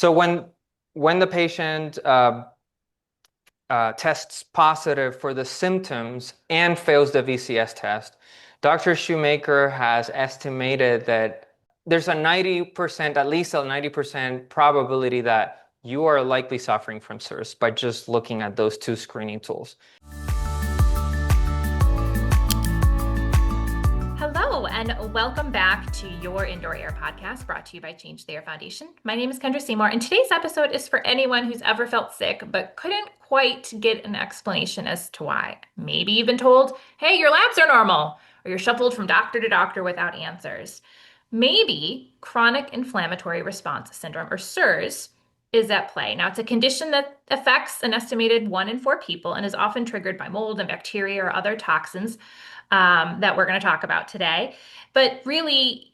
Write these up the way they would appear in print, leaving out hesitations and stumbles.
So when the patient tests positive for the symptoms and fails the VCS test, Dr. Shoemaker has estimated that there's a 90%, at least a 90% probability that you are likely suffering from CIRS by just looking at those two screening tools. Hello, and welcome back to your Indoor Air podcast brought to you by Change the Air Foundation. My name is Kendra Seymour, and today's episode is for anyone who's ever felt sick but couldn't quite get an explanation as to why. Maybe you've been told, hey, your labs are normal, or you're shuffled from doctor to doctor without answers. Maybe chronic inflammatory response syndrome, or CIRS, is at play. Now, it's a condition that affects an estimated 1 in 4 people and is often triggered by mold and bacteria or other toxins that we're going to talk about today. But really,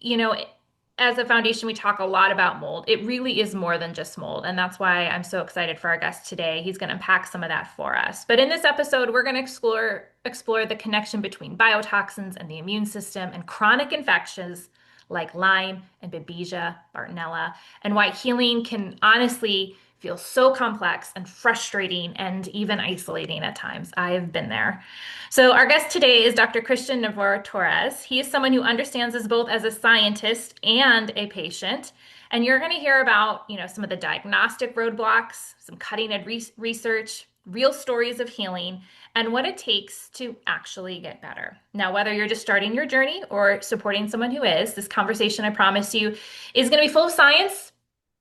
as a foundation, we talk a lot about mold. It really is more than just mold. And that's why I'm so excited for our guest today. He's going to unpack some of that for us. But in this episode, we're going to explore the connection between biotoxins and the immune system and chronic infections like Lyme and Babesia, Bartonella, and why healing can honestly feel so complex and frustrating and even isolating at times. I've been there. So our guest today is Dr. Christian Navarro-Torres. He is someone who understands us both as a scientist and a patient. And you're going to hear about, some of the diagnostic roadblocks, some cutting-edge research, real stories of healing, and what it takes to actually get better. Now, whether you're just starting your journey or supporting someone who is, this conversation, I promise you, is going to be full of science.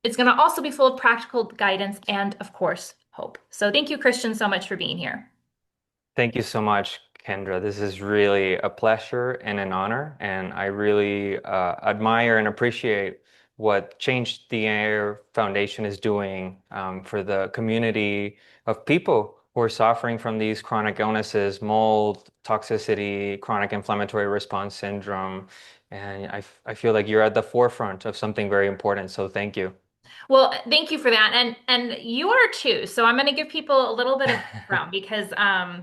It's going to also be full of practical guidance and, of course, hope. So thank you, Christian, so much for being here. Thank you so much, Kendra. This is really a pleasure and an honor, and I really admire and appreciate what Change the Air Foundation is doing for the community of people who are suffering from these chronic illnesses, mold, toxicity, chronic inflammatory response syndrome. And I feel like you're at the forefront of something very important, so thank you. Well, thank you for that. And you are too. So I'm going to give people a little bit of background because I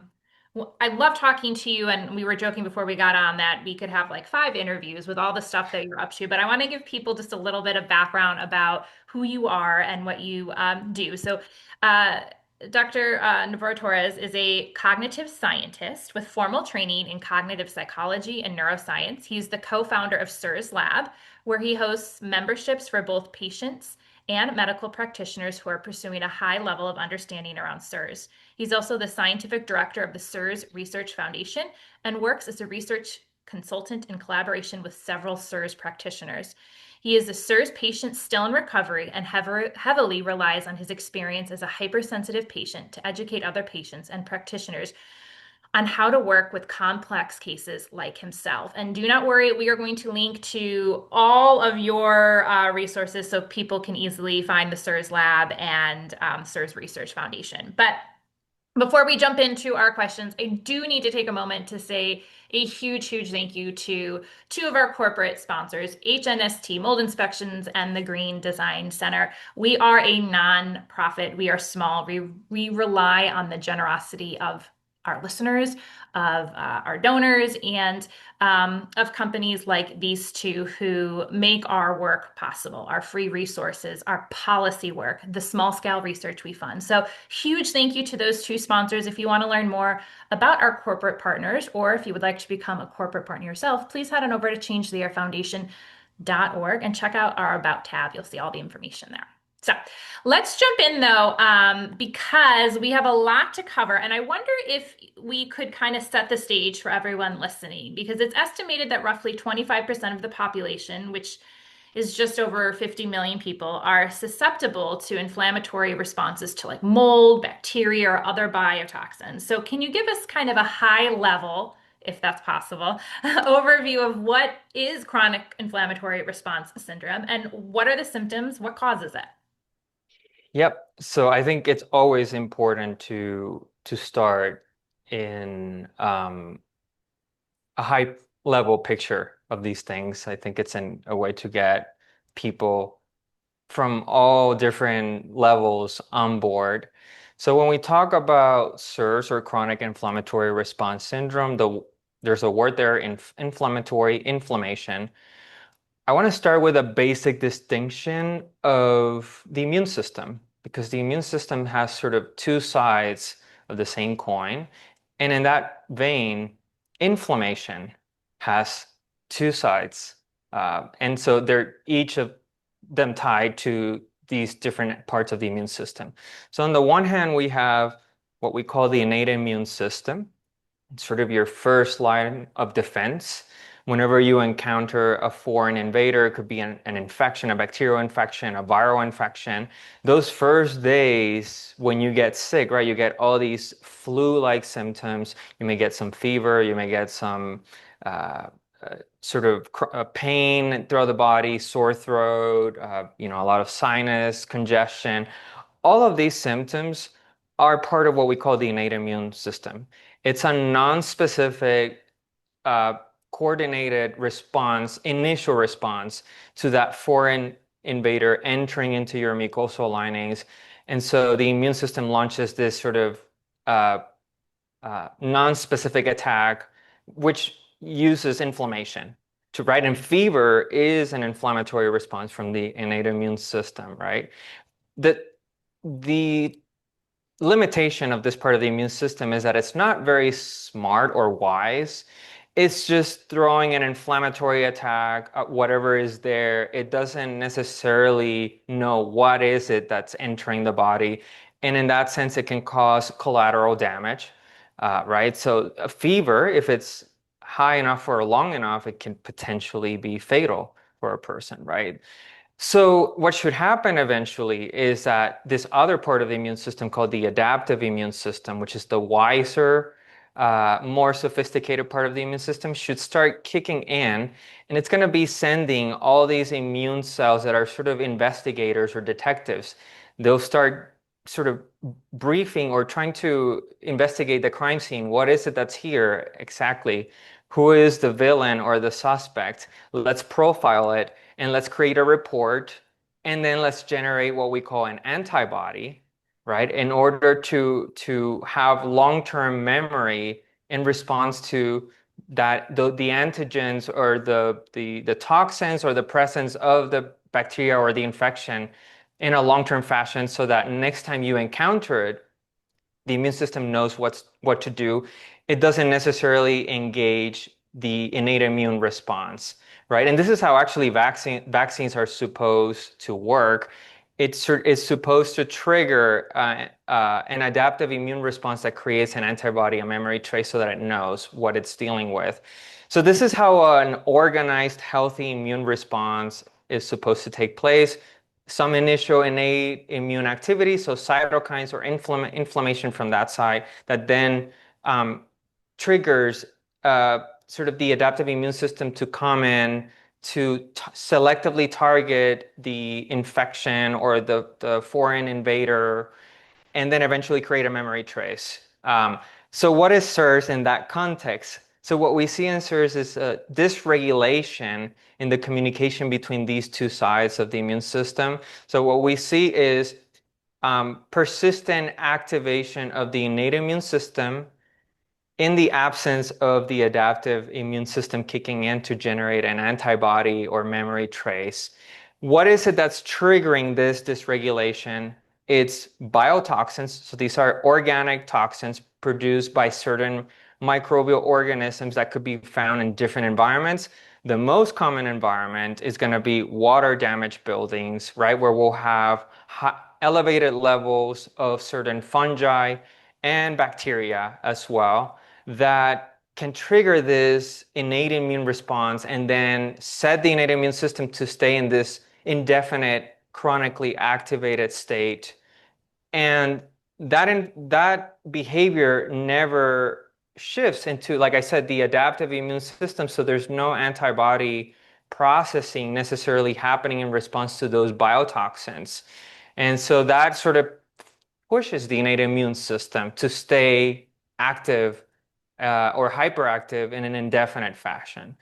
love talking to you. And we were joking before we got on that we could have like 5 interviews with all the stuff that you're up to. But I want to give people just a little bit of background about who you are and what you do. So Dr. Navarro-Torres is a cognitive scientist with formal training in cognitive psychology and neuroscience. He's the co-founder of CIRS Lab, where he hosts memberships for both patients and medical practitioners who are pursuing a high level of understanding around CIRS. He's also the scientific director of the CIRS Research Foundation and works as a research consultant in collaboration with several CIRS practitioners. He is a CIRS patient still in recovery and heavily relies on his experience as a hypersensitive patient to educate other patients and practitioners on how to work with complex cases like himself. And do not worry, we are going to link to all of your resources so people can easily find the CIRS Lab and CIRS Research Foundation. But before we jump into our questions, I do need to take a moment to say a huge, huge thank you to 2 of our corporate sponsors, HNST Mold Inspections and the Green Design Center. We are a nonprofit. We are small. We rely on the generosity of our listeners, of our donors, and of companies like these 2 who make our work possible, our free resources, our policy work, the small scale research we fund. So huge thank you to those 2 sponsors. If you want to learn more about our corporate partners, or if you would like to become a corporate partner yourself, please head on over to changetheairfoundation.org and check out our About tab. You'll see all the information there. So let's jump in though, because we have a lot to cover. And I wonder if we could kind of set the stage for everyone listening, because it's estimated that roughly 25% of the population, which is just over 50 million people, are susceptible to inflammatory responses to like mold, bacteria, or other biotoxins. So can you give us kind of a high level, if that's possible, overview of what is chronic inflammatory response syndrome and what are the symptoms, what causes it? Yep. So I think it's always important to start in a high level picture of these things. I think it's a way to get people from all different levels on board. So when we talk about CIRS or chronic inflammatory response syndrome, there's a word there, inflammatory inflammation. I want to start with a basic distinction of the immune system, because the immune system has sort of two sides of the same coin. And in that vein, inflammation has two sides. And so they're each of them tied to these different parts of the immune system. So on the one hand, we have what we call the innate immune system. It's sort of your first line of defense. Whenever you encounter a foreign invader, it could be an infection, a bacterial infection, a viral infection. Those first days when you get sick, right, you get all these flu-like symptoms. You may get some fever, you may get some sort of pain throughout the body, sore throat, a lot of sinus congestion. All of these symptoms are part of what we call the innate immune system. It's a non-specific, uh, coordinated response, initial response to that foreign invader entering into your mucosal linings. And so the immune system launches this sort of uh, non-specific attack, which uses inflammation to, right? And fever is an inflammatory response from the innate immune system, right? The, the limitation of this part of the immune system is that it's not very smart or wise. It's just throwing an inflammatory attack at whatever is there. It doesn't necessarily know what is it that's entering the body. And in that sense, it can cause collateral damage, right? So a fever, if it's high enough or long enough, it can potentially be fatal for a person, right? So what should happen eventually is that this other part of the immune system called the adaptive immune system, which is the wiser, more sophisticated part of the immune system, should start kicking in. And it's going to be sending all these immune cells that are sort of investigators or detectives. They'll start sort of briefing or trying to investigate the crime scene. What is it that's here exactly? Who is the villain or the suspect? Let's profile it and let's create a report, and then let's generate what we call an antibody, right? In order to have long-term memory in response to that the antigens or the toxins or the presence of the bacteria or the infection in a long-term fashion, so that next time you encounter it, the immune system knows what to do. It doesn't necessarily engage the innate immune response, right? And this is how actually vaccines are supposed to work. It's supposed to trigger an adaptive immune response that creates an antibody, a memory trace, so that it knows what it's dealing with. So this is how an organized, healthy immune response is supposed to take place. Some initial innate immune activity, so cytokines or inflammation from that side, that then triggers sort of the adaptive immune system to come in to selectively target the infection or the foreign invader, and then eventually create a memory trace. So what is CIRS in that context? So what we see in CIRS is a dysregulation in the communication between these two sides of the immune system. So what we see is persistent activation of the innate immune system in the absence of the adaptive immune system kicking in to generate an antibody or memory trace. What is it that's triggering this dysregulation? It's biotoxins. So these are organic toxins produced by certain microbial organisms that could be found in different environments. The most common environment is going to be water damaged buildings, right? Where we'll have elevated levels of certain fungi and bacteria as well that can trigger this innate immune response and then set the innate immune system to stay in this indefinite, chronically activated state. And that behavior never shifts into, like I said, the adaptive immune system. So there's no antibody processing necessarily happening in response to those biotoxins. And so that sort of pushes the innate immune system to stay active or hyperactive in an indefinite fashion.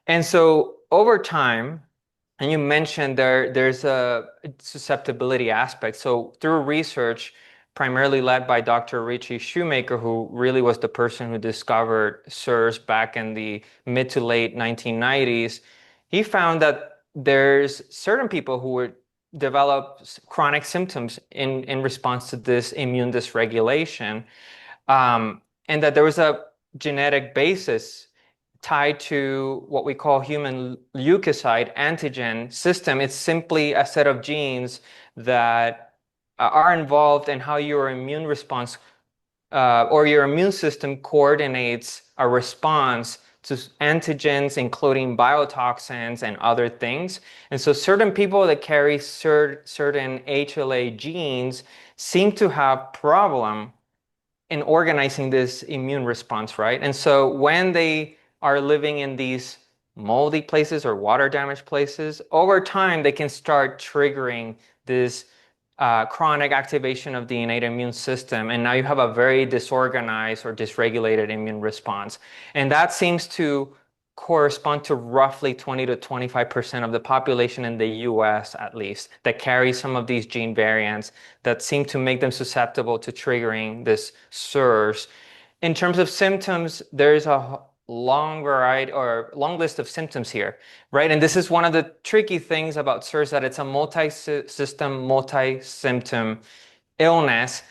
And so over time, and you mentioned there's a susceptibility aspect. So through research, primarily led by Dr. Richie Shoemaker, who really was the person who discovered CIRS back in the mid to late 1990s, he found that there's certain people who would develop chronic symptoms in response to this immune dysregulation, and that there was a genetic basis tied to what we call human leukocyte antigen system. It's simply a set of genes that are involved in how your immune response or your immune system coordinates a response to antigens, including biotoxins and other things. And so certain people that carry certain HLA genes seem to have problem in organizing this immune response, right? And so when they are living in these moldy places or water damaged places, over time they can start triggering this chronic activation of the innate immune system. And now you have a very disorganized or dysregulated immune response. And that seems to correspond to roughly 20 to 25% of the population in the US, at least, that carry some of these gene variants that seem to make them susceptible to triggering this SIRS. In terms of symptoms, there's a long variety or long list of symptoms here, right? And this is one of the tricky things about SIRS, that it's a multi-system, multi-symptom illness,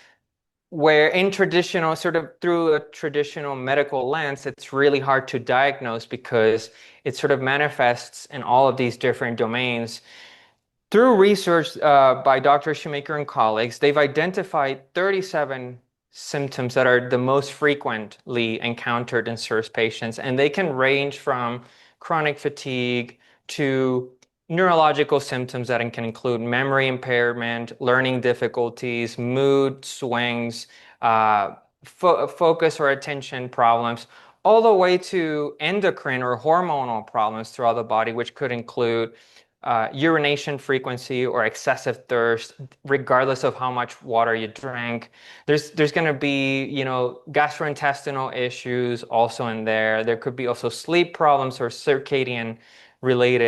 where in traditional, sort of through a traditional medical lens, it's really hard to diagnose because it sort of manifests in all of these different domains. Through research by Dr. Shoemaker and colleagues, they've identified 37 symptoms that are the most frequently encountered in SIRS patients, and they can range from chronic fatigue to neurological symptoms that can include memory impairment, learning difficulties, mood swings, focus or attention problems, all the way to endocrine or hormonal problems throughout the body, which could include urination frequency or excessive thirst, regardless of how much water you drink. There's going to be, gastrointestinal issues also in there. There could be also sleep problems or circadian rhythm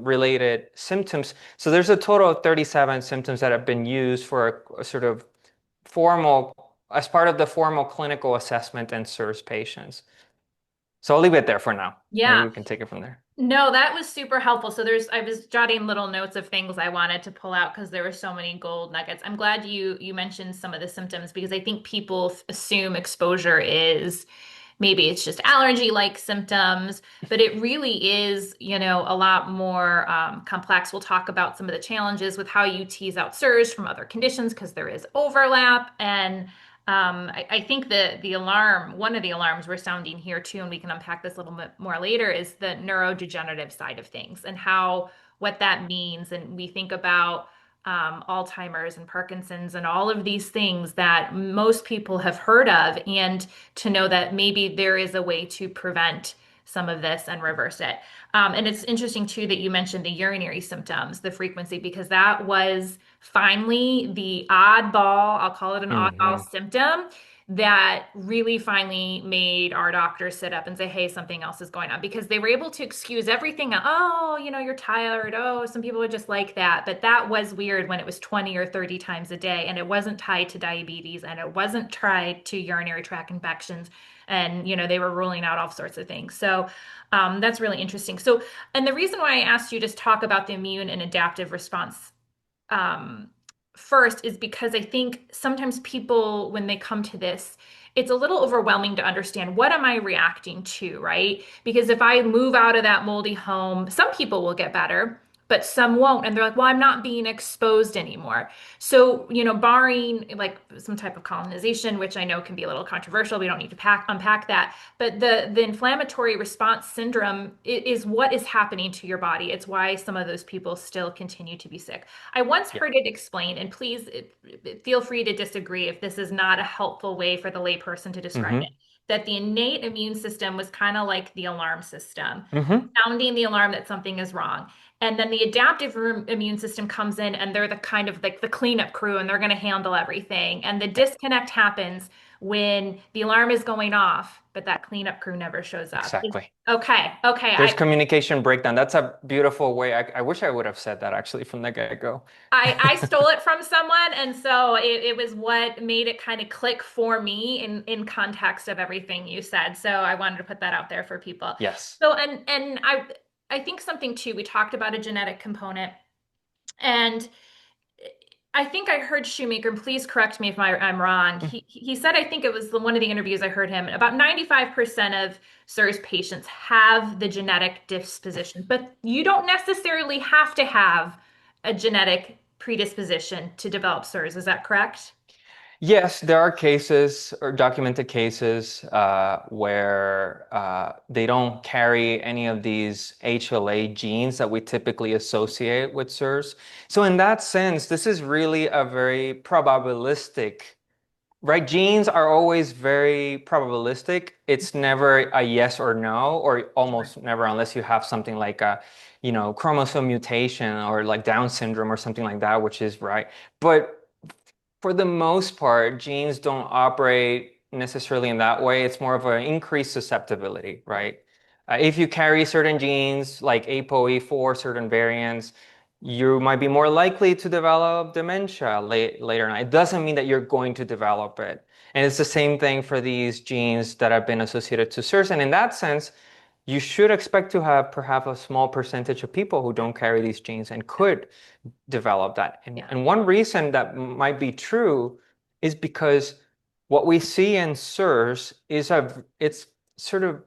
related symptoms. So there's a total of 37 symptoms that have been used for a sort of as part of the formal clinical assessment in SIRS patients. So I'll leave it there for now. Maybe Yeah. we can take it from there. No, that was super helpful. So I was jotting little notes of things I wanted to pull out because there were so many gold nuggets. I'm glad you mentioned some of the symptoms because I think people assume exposure is maybe it's just allergy-like symptoms, but it really is, a lot more complex. We'll talk about some of the challenges with how you tease out SIRS from other conditions because there is overlap. And I think one of the alarms we're sounding here too, and we can unpack this a little bit more later, is the neurodegenerative side of things and what that means. And we think about Alzheimer's and Parkinson's and all of these things that most people have heard of, and to know that maybe there is a way to prevent some of this and reverse it. And it's interesting too that you mentioned the urinary symptoms, the frequency, because that was finally the oddball, I'll call it an oddball Hmm. symptom that really finally made our doctors sit up and say, hey, something else is going on, because they were able to excuse everything. Oh, you're tired. Oh, some people would just like that. But that was weird when it was 20 or 30 times a day, and it wasn't tied to diabetes, and it wasn't tied to urinary tract infections. And, they were ruling out all sorts of things. So that's really interesting. So, and the reason why I asked you to talk about the immune and adaptive response um, first is because I think sometimes people, when they come to this, it's a little overwhelming to understand what am I reacting to, right? Because if I move out of that moldy home, some people will get better, but some won't. And they're like, well, I'm not being exposed anymore. So, barring like some type of colonization, which I know can be a little controversial, we don't need to unpack that. But the inflammatory response syndrome is what is happening to your body. It's why some of those people still continue to be sick. I once Yeah. heard it explained, and please feel free to disagree if this is not a helpful way for the layperson to describe it, Hmm. that the innate immune system was kind of like the alarm system, Hmm. sounding the alarm that something is wrong. And then the adaptive immune system comes in, and they're the kind of like the cleanup crew, and they're going to handle everything. And the Yeah, disconnect happens when the alarm is going off, but that cleanup crew never shows up. exactly. Okay, okay. There's communication breakdown. That's a beautiful way. I wish I would have said that actually from the get-go. I stole it from someone, and so it was what made it kind of click for me in context of everything you said. So I wanted to put that out there for people. Yes. So and I I think something too, we talked about a genetic component, and I think I heard Shoemaker, and please correct me if I'm wrong. He said, I think it was one of the interviews I heard him, about 95% of CIRS patients have the genetic disposition, but you don't necessarily have to have a genetic predisposition to develop CIRS. Is that correct? Yes, there are cases or documented cases where they don't carry any of these HLA genes that we typically associate with CIRS. So in that sense, this is really a very probabilistic, right? Genes are always very probabilistic. It's never a yes or no, or Sure. almost never unless you have something like a, chromosome mutation or like Down syndrome or something like that, which is right. But for the most part, genes don't operate necessarily in that way. It's more of an increased susceptibility, right? If you carry certain genes like ApoE4, certain variants, you might be more likely to develop dementia later on. It doesn't mean that you're going to develop it. And it's the same thing for these genes that have been associated to CIRS. And in that sense, you should expect to have perhaps a small percentage of people who don't carry these genes and could develop that. And, Yeah. and one reason that might be true is because what we see in CIRS is it's sort of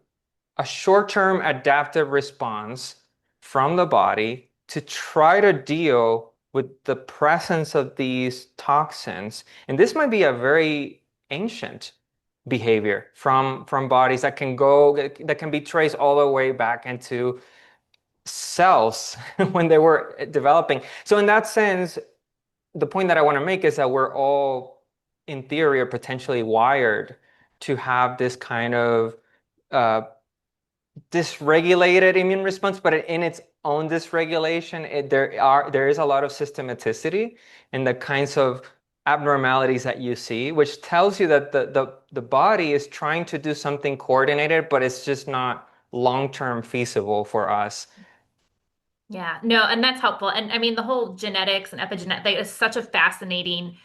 a short-term adaptive response from the body to try to deal with the presence of these toxins. And this might be a very ancient behavior from bodies that can be traced all the way back into cells when they were developing. So in that sense, the point that I want to make is that we're all, in theory, are potentially wired to have this kind of uh, dysregulated immune response, but in its own dysregulation, there is a lot of systematicity in the kinds of abnormalities that you see, which tells you that the body is trying to do something coordinated, but it's just not long-term feasible for us. Yeah, no, and that's helpful. And I mean, the whole genetics and epigenetics is such a fascinating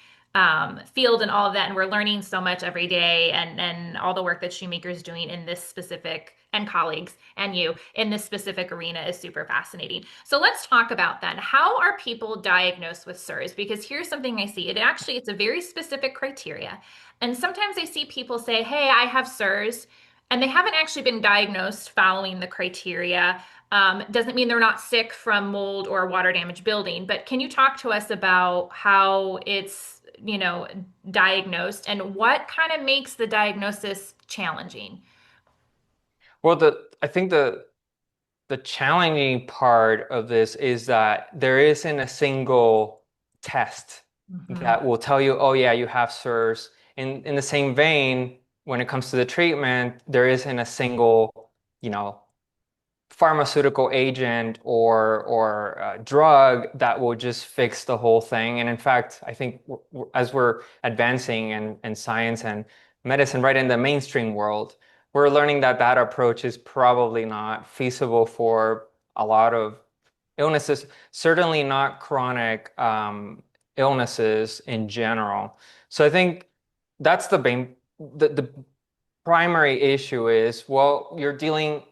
field and all of that. And we're learning so much every day. And all the work that Shoemaker's doing in this specific, and colleagues and you in this specific arena is super fascinating. So let's talk about then. How are people diagnosed with CIRS? Because here's something I see. It's a very specific criteria. And sometimes I see people say, hey, I have CIRS, and they haven't actually been diagnosed following the criteria. Doesn't mean they're not sick from mold or water damage building, but can you talk to us about how it's, diagnosed and what kind of makes the diagnosis challenging? Well, I think the challenging part of this is that there isn't a single test Hmm. that will tell you, oh yeah, you have CIRS. In the same vein, when it comes to the treatment, there isn't a single, you know, pharmaceutical agent or drug that will just fix the whole thing. And in fact, I think as we're advancing in science and medicine, right in the mainstream world, we're learning that that approach is probably not feasible for a lot of illnesses, certainly not chronic illnesses in general. So I think that's the primary issue is, well, you're dealing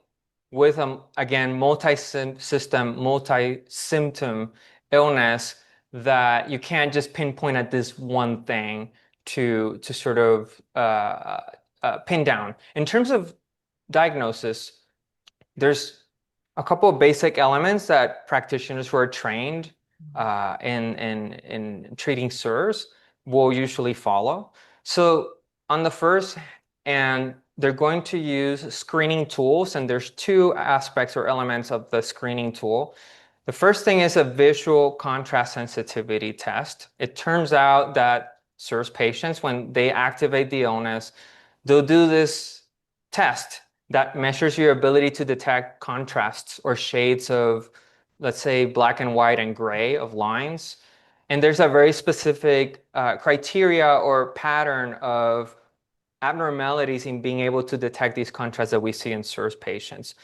with again, multi-system, multi-symptom illness that you can't just pinpoint at this one thing to sort of pin down. In terms of diagnosis, there's a couple of basic elements that practitioners who are trained in treating CIRS will usually follow. So on the first, and they're going to use screening tools, and there's two aspects or elements of the screening tool. The first thing is a visual contrast sensitivity test. It turns out that CIRS patients, when they activate the illness, they'll do this test that measures your ability to detect contrasts or shades of, let's say, black and white and gray of lines. And there's a very specific criteria or pattern of abnormalities in being able to detect these contrasts that we see in CIRS patients.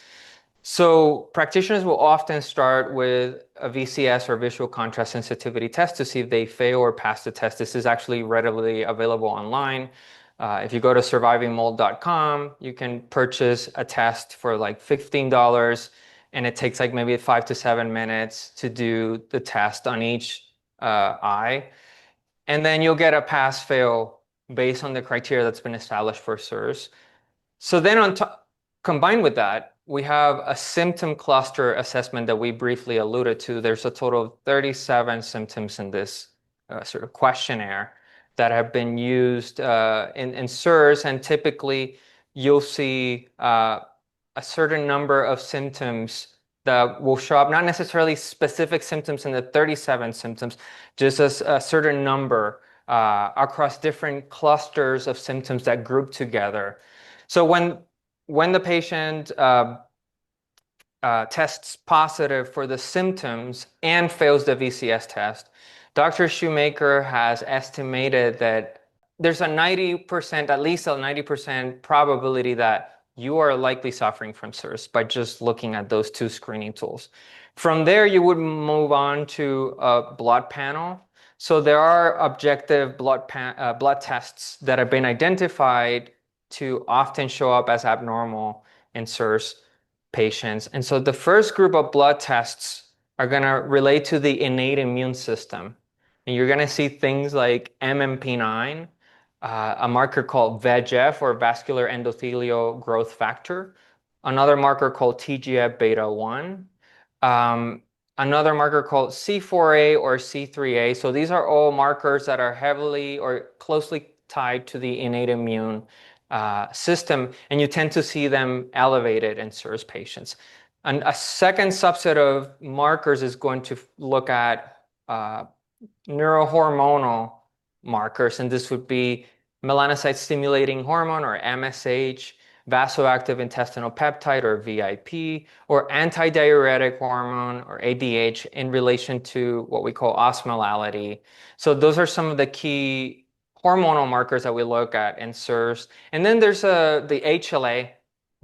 So practitioners will often start with a VCS or visual contrast sensitivity test to see if they fail or pass the test. This is actually readily available online. If you go to survivingmold.com, you can purchase a test for like $15, and it takes like maybe 5 to 7 minutes to do the test on each eye. And then you'll get a pass fail based on the criteria that's been established for CIRS. So then on top, combined with that, we have a symptom cluster assessment that we briefly alluded to. There's a total of 37 symptoms in this sort of questionnaire that have been used in CIRS, and typically you'll see a certain number of symptoms that will show up, not necessarily specific symptoms in the 37 symptoms, just as a certain number across different clusters of symptoms that group together. So when the patient tests positive for the symptoms and fails the VCS test, Dr. Shoemaker has estimated that there's a 90%, at least a 90% probability that you are likely suffering from CIRS by just looking at those two screening tools. From there, you would move on to a blood panel. So there are objective blood tests that have been identified to often show up as abnormal in CIRS patients. And so the first group of blood tests are going to relate to the innate immune system. And you're going to see things like MMP9, a marker called VEGF, or vascular endothelial growth factor, another marker called TGF beta 1, another marker called C4a or C3a. So these are all markers that are heavily or closely tied to the innate immune system, and you tend to see them elevated in CIRS patients. And a second subset of markers is going to look at neurohormonal markers, and this would be melanocyte stimulating hormone, or MSH, vasoactive intestinal peptide, or VIP, or antidiuretic hormone, or ADH, in relation to what we call osmolality. So those are some of the key hormonal markers that we look at in CIRS. And then there's the HLA,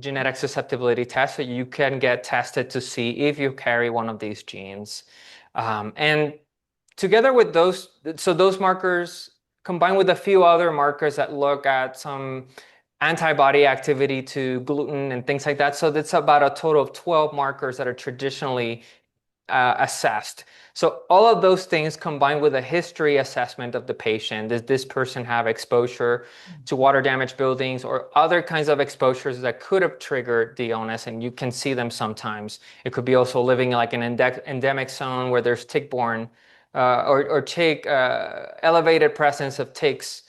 genetic susceptibility test, so you can get tested to see if you carry one of these genes. And together with those, so those markers combined with a few other markers that look at some antibody activity to gluten and things like that. So that's about a total of 12 markers that are traditionally assessed. So all of those things combined with a history assessment of the patient. Does this person have exposure to water damaged buildings or other kinds of exposures that could have triggered the illness? And you can see them sometimes. It could be also living like an endemic zone where there's tick-borne or tick elevated presence of ticks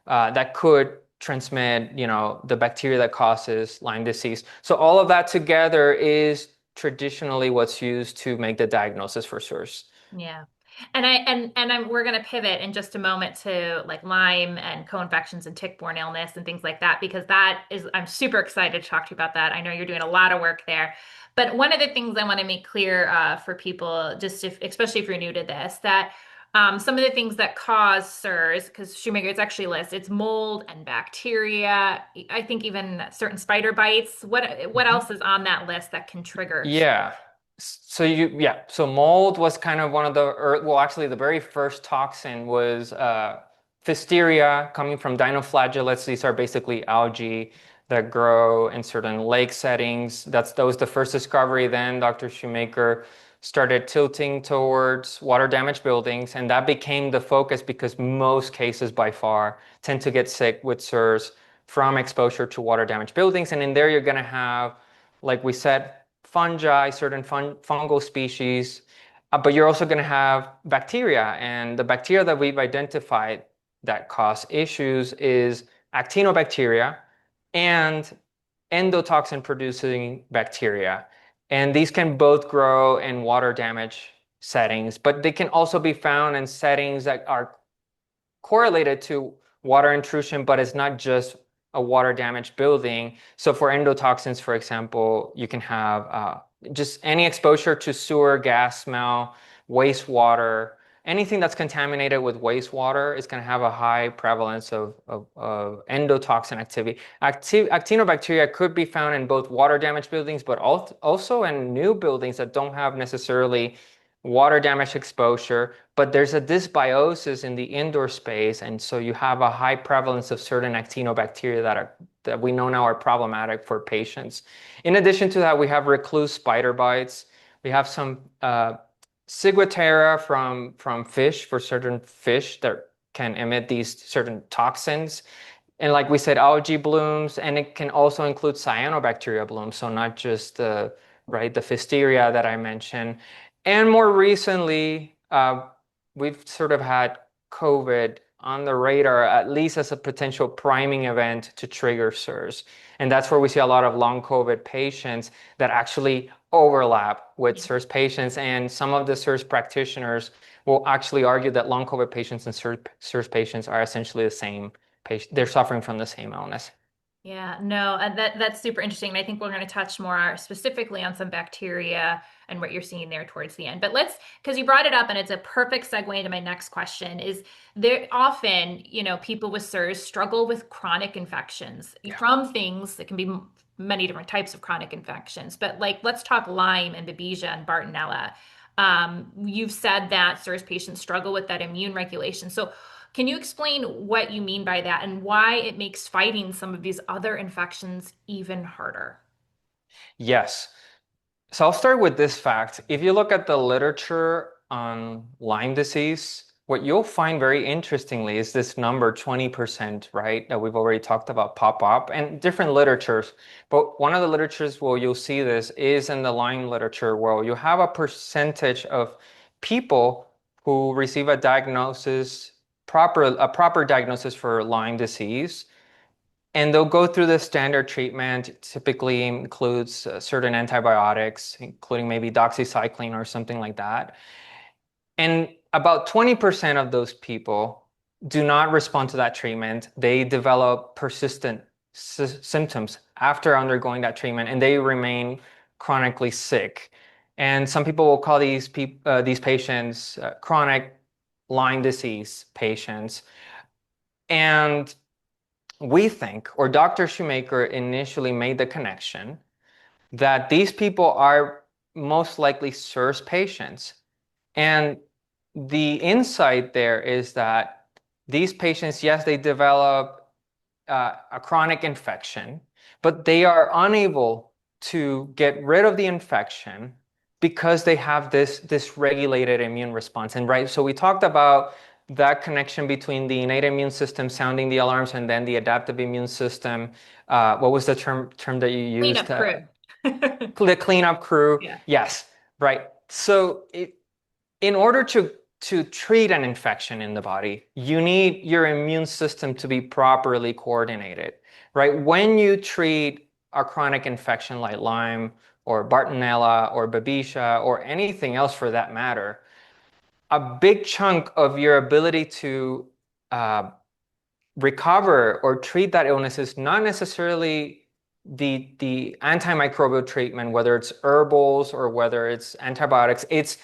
that could transmit, the bacteria that causes Lyme disease. So all of that together is traditionally what's used to make the diagnosis for CIRS. Yeah. We're going to pivot in just a moment to like Lyme and co-infections and tick-borne illness and things like that, because I'm super excited to talk to you about that. I know you're doing a lot of work there. But one of the things I want to make clear for people, especially if you're new to this, that some of the things that cause CIRS, because Shoemaker, it's actually lists, it's mold and bacteria. I think even certain spider bites. What else is on that list that can trigger? Yeah. So mold was kind of one of actually the very first toxin was Pfiesteria, coming from dinoflagellates. These are basically algae that grow in certain lake settings. That was the first discovery. Then Dr. Shoemaker started tilting towards water damaged buildings, and that became the focus because most cases by far tend to get sick with CIRS from exposure to water damaged buildings. And in there you're going to have, like we said, fungi, certain fungal species, but you're also going to have bacteria. And the bacteria that we've identified that cause issues is actinobacteria and endotoxin producing bacteria. And these can both grow in water damage settings, but they can also be found in settings that are correlated to water intrusion, but it's not just a water damaged building. So for endotoxins, for example, you can have just any exposure to sewer, gas smell, wastewater. Anything that's contaminated with wastewater is going to have a high prevalence of endotoxin activity. Actinobacteria could be found in both water damaged buildings, but also in new buildings that don't have necessarily water damage exposure, but there's a dysbiosis in the indoor space, and so you have a high prevalence of certain actinobacteria that are that we know now are problematic for patients. In addition to that, we have recluse spider bites. We have some ciguatera from fish, for certain fish that can emit these certain toxins. And like we said, algae blooms, and it can also include cyanobacteria blooms, so not just the Pfiesteria that I mentioned. And more recently, we've sort of had COVID on the radar, at least as a potential priming event to trigger SIRS. And that's where we see a lot of long COVID patients that actually overlap with Yeah. SIRS patients. And some of the SIRS practitioners will actually argue that long COVID patients and SIRS patients are essentially the same patient. They're suffering from the same illness. Yeah, no, that's super interesting. And I think we're going to touch more specifically on some bacteria and what you're seeing there towards the end. But let's, because you brought it up, and it's a perfect segue into my next question, is there often, people with SIRS struggle with chronic infections Yeah. from things that can be many different types of chronic infections. But like, let's talk Lyme and Babesia and Bartonella. You've said that SIRS patients struggle with that immune regulation. So can you explain what you mean by that and why it makes fighting some of these other infections even harder? Yes. So I'll start with this fact. If you look at the literature on Lyme disease, what you'll find very interestingly is this number 20%, right? That we've already talked about pop up and different literatures. But one of the literatures where you'll see this is in the Lyme literature, where you have a percentage of people who receive a proper diagnosis for Lyme disease. And they'll go through the standard treatment. It typically includes certain antibiotics, including maybe doxycycline or something like that. And about 20% of those people do not respond to that treatment. They develop persistent symptoms after undergoing that treatment, and they remain chronically sick. And some people will call these patients chronic Lyme disease patients. And we think, or Dr. Shoemaker initially made the connection, that these people are most likely SIRS patients. And the insight there is that these patients, yes, they develop a chronic infection, but they are unable to get rid of the infection because they have this regulated immune response. And right, so we talked about that connection between the innate immune system sounding the alarms and then the adaptive immune system. What was the term that you used? Cleanup crew. The cleanup crew. Yeah. Yes, right. So in order to treat an infection in the body, you need your immune system to be properly coordinated, right? When you treat a chronic infection like Lyme or Bartonella or Babesia or anything else for that matter, a big chunk of your ability to uh, recover or treat that illness is not necessarily the antimicrobial treatment, whether it's herbals or whether it's antibiotics. It's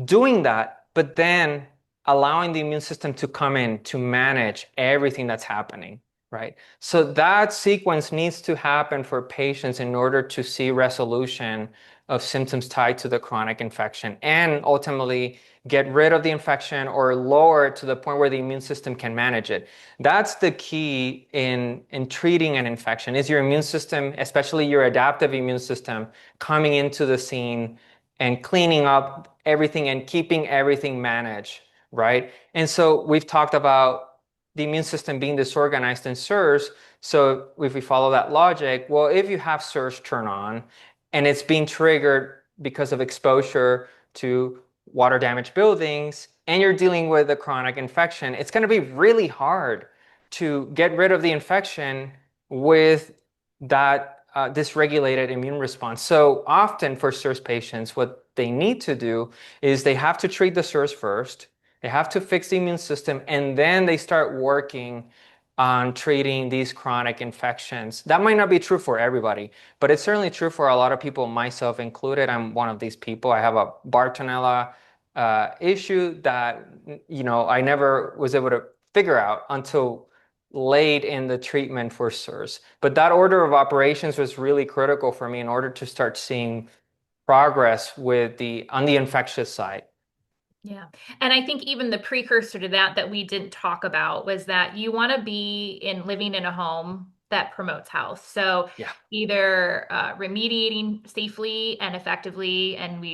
doing that, but then allowing the immune system to come in to manage everything that's happening, right? So that sequence needs to happen for patients in order to see resolution of symptoms tied to the chronic infection and ultimately get rid of the infection or lower it to the point where the immune system can manage it. That's the key in treating an infection is your immune system, especially your adaptive immune system, coming into the scene and cleaning up everything and keeping everything managed, right? And so we've talked about the immune system being disorganized in SIRS. So if we follow that logic, well, if you have SIRS turn on and it's being triggered because of exposure to water damaged buildings and you're dealing with a chronic infection, it's going to be really hard to get rid of the infection with that dysregulated immune response. So often for SIRS patients, what they need to do is they have to treat the SIRS first, they have to fix the immune system, and then they start working on treating these chronic infections. That might not be true for everybody, but it's certainly true for a lot of people, myself included. I'm one of these people. I have a Bartonella issue that I never was able to figure out until late in the treatment for SIRS. But that order of operations was really critical for me in order to start seeing progress on the infectious side. Yeah. And I think even the precursor to that we didn't talk about was that you want to be living in a home that promotes health. So Yeah. either remediating safely and effectively, and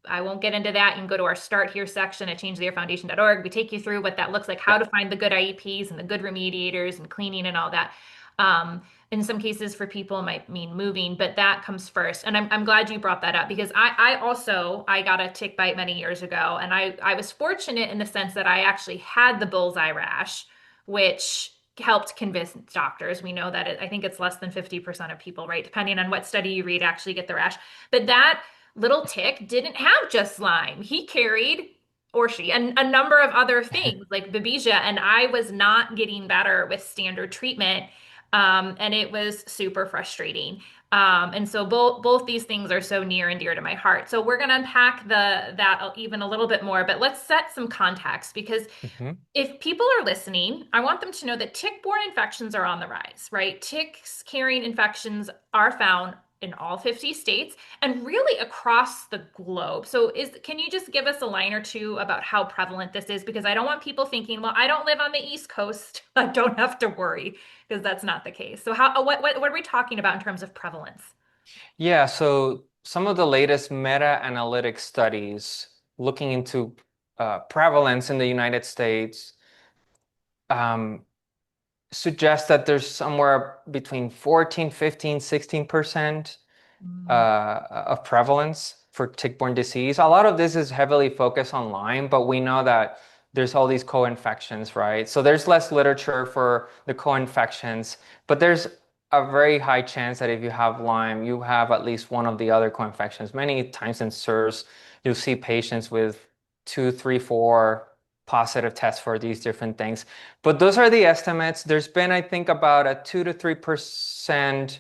I won't get into that. You can go to our Start Here section at changetheairfoundation.org. We take you through what that looks like, how Yeah. to find the good IEPs and the good remediators and cleaning and all that. Um, in some cases for people it might mean moving, but that comes first. And I'm glad you brought that up because I got a tick bite many years ago, and I was fortunate in the sense that I actually had the bullseye rash, which helped convince doctors. We know that I think it's less than 50% of people, right? Depending on what study you read, actually get the rash. But that little tick didn't have just Lyme. He carried, or she, and a number of other things like Babesia, and I was not getting better with standard treatment. And it was super frustrating. And so both these things are so near and dear to my heart. So we're going to unpack that even a little bit more, but let's set some context because Hmm. if people are listening, I want them to know that tick-borne infections are on the rise, right? Ticks carrying infections are found in all 50 states and really across the globe. So can you just give us a line or two about how prevalent this is? Because I don't want people thinking, well, I don't live on the East Coast. I don't have to worry, because that's not the case. So what are we talking about in terms of prevalence? Yeah, so some of the latest meta-analytic studies looking into prevalence in the United States um, suggest that there's somewhere between 14, 15, 16% Mm, of prevalence for tick-borne disease. A lot of this is heavily focused on Lyme, but we know that there's all these co-infections, right? So there's less literature for the co-infections, but there's a very high chance that if you have Lyme, you have at least one of the other co-infections. Many times in CIRS, you'll see patients with two, three, four positive tests for these different things. But those are the estimates. There's been, I think, about a 2 to 3%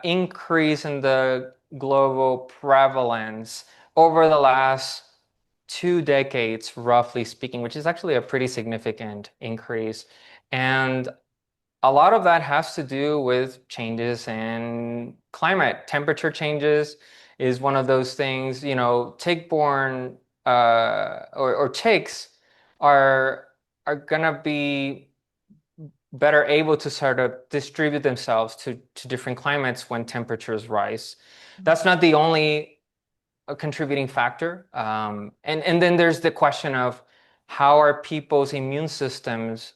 increase in the global prevalence over the last 2 decades, roughly speaking, which is actually a pretty significant increase. And a lot of that has to do with changes in climate. Temperature changes is one of those things, tick-borne or ticks are gonna be better able to sort of distribute themselves to different climates when temperatures rise. That's not the only contributing factor. And then there's the question of how are people's immune systems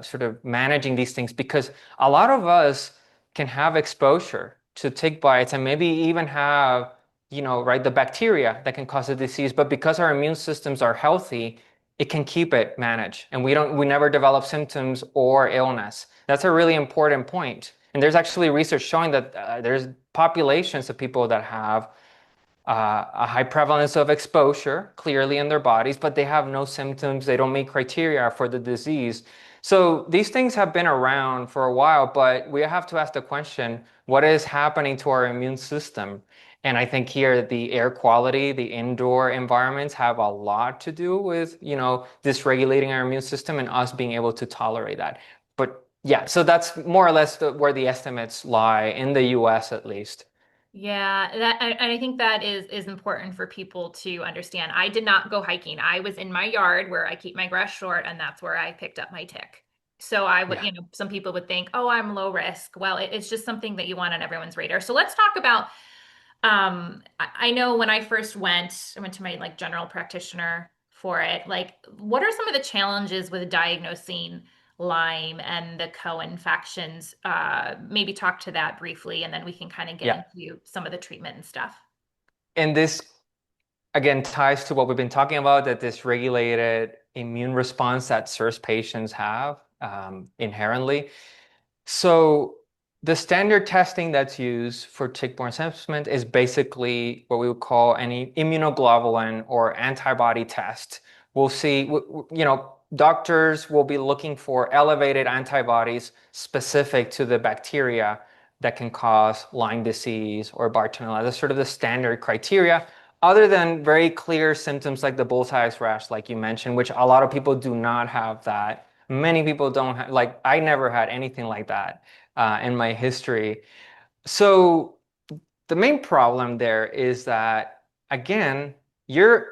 sort of managing these things? Because a lot of us can have exposure to tick bites and maybe even have, right, the bacteria that can cause the disease. But because our immune systems are healthy, it can keep it managed, and we never develop symptoms or illness. That's a really important point. And there's actually research showing that there's populations of people that have a high prevalence of exposure clearly in their bodies, but they have no symptoms. They don't meet criteria for the disease. So these things have been around for a while, but we have to ask the question, what is happening to our immune system? And I think here the air quality, the indoor environments have a lot to do with, dysregulating our immune system and us being able to tolerate that. But yeah, so that's more or less where the estimates lie in the US at least. Yeah, and I think that is important for people to understand. I did not go hiking. I was in my yard where I keep my grass short, and that's where I picked up my tick. So I would, Yeah. some people would think, oh, I'm low risk. Well, it's just something that you want on everyone's radar. So let's talk about I know when I went to my like general practitioner for it. Like, what are some of the challenges with diagnosing Lyme and the co-infections? Maybe talk to that briefly, and then we can kind of get Yeah. into some of the treatment and stuff. And this again ties to what we've been talking about, that this regulated immune response that CIRS patients have inherently. So the standard testing that's used for tick-borne assessment is basically what we would call any immunoglobulin or antibody test. We'll see, doctors will be looking for elevated antibodies specific to the bacteria that can cause Lyme disease or Bartonella. That's sort of the standard criteria, other than very clear symptoms like the bullseye rash, like you mentioned, which a lot of people do not have that. Many people don't have, like, I never had anything like that in my history. So the main problem there is that, again, your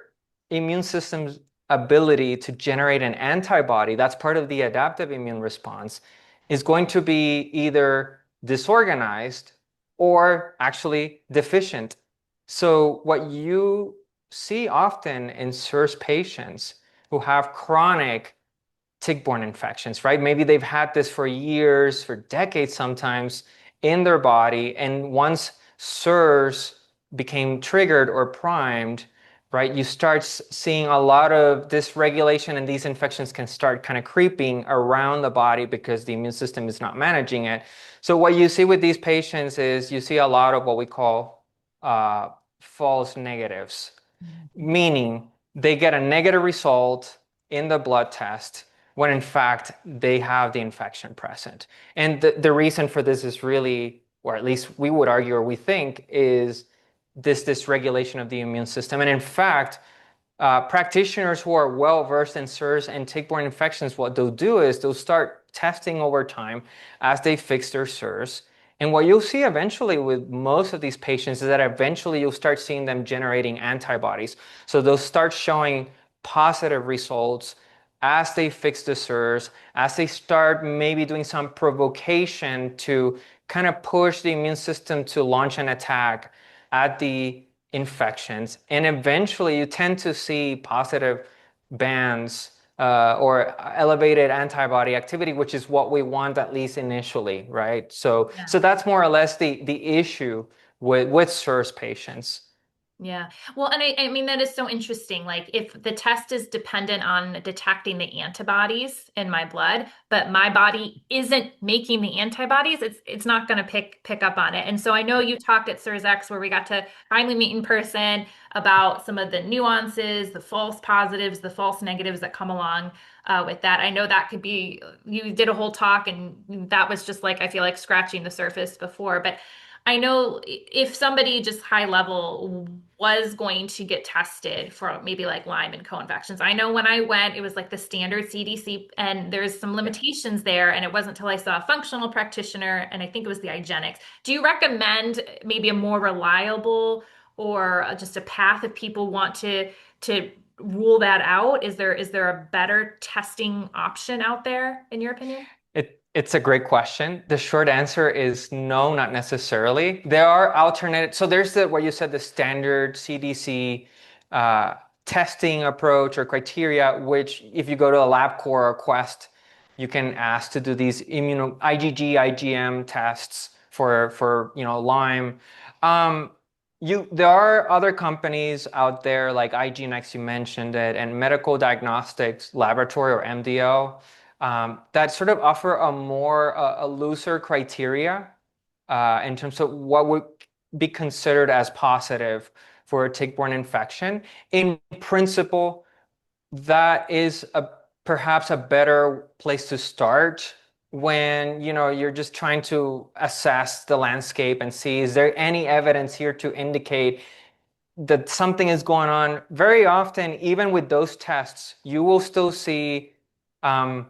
immune system's ability to generate an antibody, that's part of the adaptive immune response, is going to be either disorganized or actually deficient. So what you see often in CIRS patients who have chronic tick-borne infections, right? Maybe they've had this for years, for decades sometimes in their body. And once SIRS became triggered or primed, right, you start seeing a lot of dysregulation, and these infections can start kind of creeping around the body because the immune system is not managing it. So what you see with these patients is you see a lot of what we call false negatives, Mhm. meaning they get a negative result in the blood test when in fact they have the infection present. And the reason for this is really, or at least we would argue or we think, is this dysregulation of the immune system. And in fact, practitioners who are well versed in SIRS and tick-borne infections, what they'll do is they'll start testing over time as they fix their SIRS. And what you'll see eventually with most of these patients is that eventually you'll start seeing them generating antibodies. So they'll start showing positive results as they fix the SIRS, as they start maybe doing some provocation to kind of push the immune system to launch an attack at the infections. And eventually you tend to see positive bands or elevated antibody activity, which is what we want at least initially, right? So that's more or less the issue with SIRS patients. Yeah. Well, and I mean, that is so interesting. Like, if the test is dependent on detecting the antibodies in my blood, but my body isn't making the antibodies, it's not going to pick up on it. And so I know you talked at CIRS where we got to finally meet in person about some of the nuances, the false positives, the false negatives that come along with that. I know that could be, you did a whole talk, and that was just like, I feel like scratching the surface before. But I know if somebody just high level was going to get tested for maybe like Lyme and co-infections. I know when I went, it was like the standard CDC, and there's some Yeah. limitations there. And it wasn't until I saw a functional practitioner, and I think it was the Hijacks. Do you recommend maybe a more reliable or just a path if people want to rule that out? Is there a better testing option out there, in your opinion? It's a great question. The short answer is no, not necessarily. There are alternate. So there's the what you said, the standard CDC uh, testing approach or criteria, which if you go to a LabCorp or Quest, you can ask to do these IgG, IgM tests for Lyme. Um, there are other companies out there like IGNX, you mentioned it, and Medical Diagnostics Laboratory or MDL that sort of offer a looser criteria in terms of what would be considered as positive for a tick-borne infection. In principle, that is perhaps a better place to start when you're just trying to assess the landscape and see, is there any evidence here to indicate that something is going on. Very often, even with those tests, you will still see um,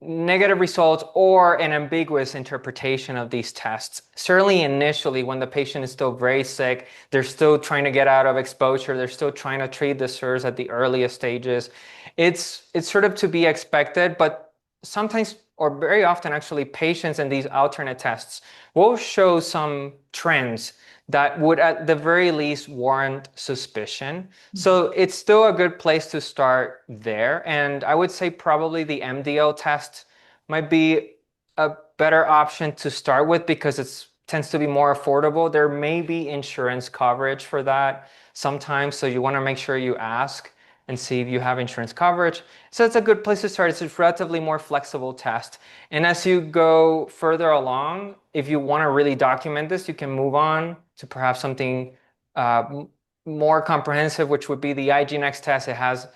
negative results or an ambiguous interpretation of these tests. Certainly initially, when the patient is still very sick, they're still trying to get out of exposure, they're still trying to treat the SIRS at the earliest stages. It's sort of to be expected, but sometimes or very often actually patients in these alternate tests will show some trends that would at the very least warrant suspicion. So it's still a good place to start there. And I would say probably the MDL test might be a better option to start with because it tends to be more affordable. There may be insurance coverage for that sometimes. So you want to make sure you ask and see if you have insurance coverage. So it's a good place to start. It's a relatively more flexible test. And as you go further along, if you want to really document this, you can move on to perhaps something uh, more comprehensive, which would be the IGNX test. It has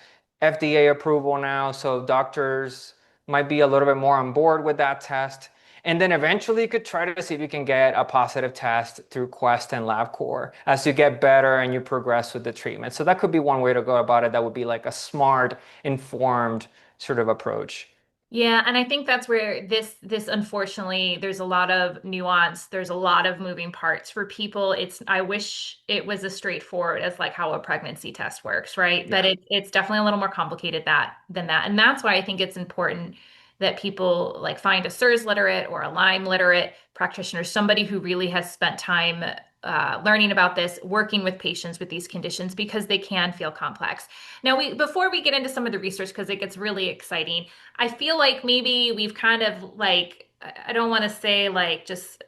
FDA approval now, so doctors might be a little bit more on board with that test. And then eventually you could try to see if you can get a positive test through Quest and LabCorp as you get better and you progress with the treatment. So that could be one way to go about it. That would be like a smart, informed sort of approach. Yeah, and I think that's where this unfortunately there's a lot of nuance, there's a lot of moving parts for people. I wish it was as straightforward as like how a pregnancy test works, right? But Yeah. it's definitely a little more complicated than that. And that's why I think it's important that people like find a CIRS literate or a Lyme literate practitioner, somebody who really has spent time learning about this, working with patients with these conditions because they can feel complex. Now, before we get into some of the research, because it gets really exciting, I feel like maybe we've kind of like, I don't want to say like just